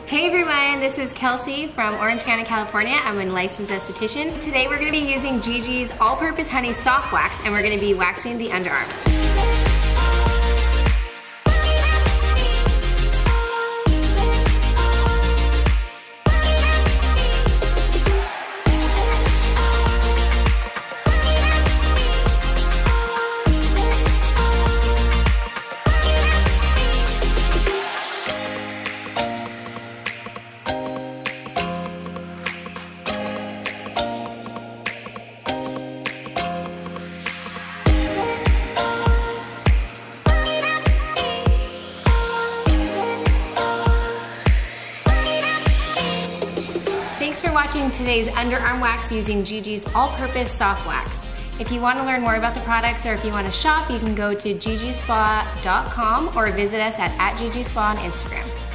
Hey everyone, this is Kelsey from Orange County, California. I'm a licensed esthetician. Today we're going to be using GiGi's All Purpose Honey Soft Wax, and we're going to be waxing the underarm. Thanks for watching today's underarm wax using GiGi's all-purpose soft wax. If you want to learn more about the products or if you want to shop, you can go to gigispa.com or visit us at GiGiSpa on Instagram.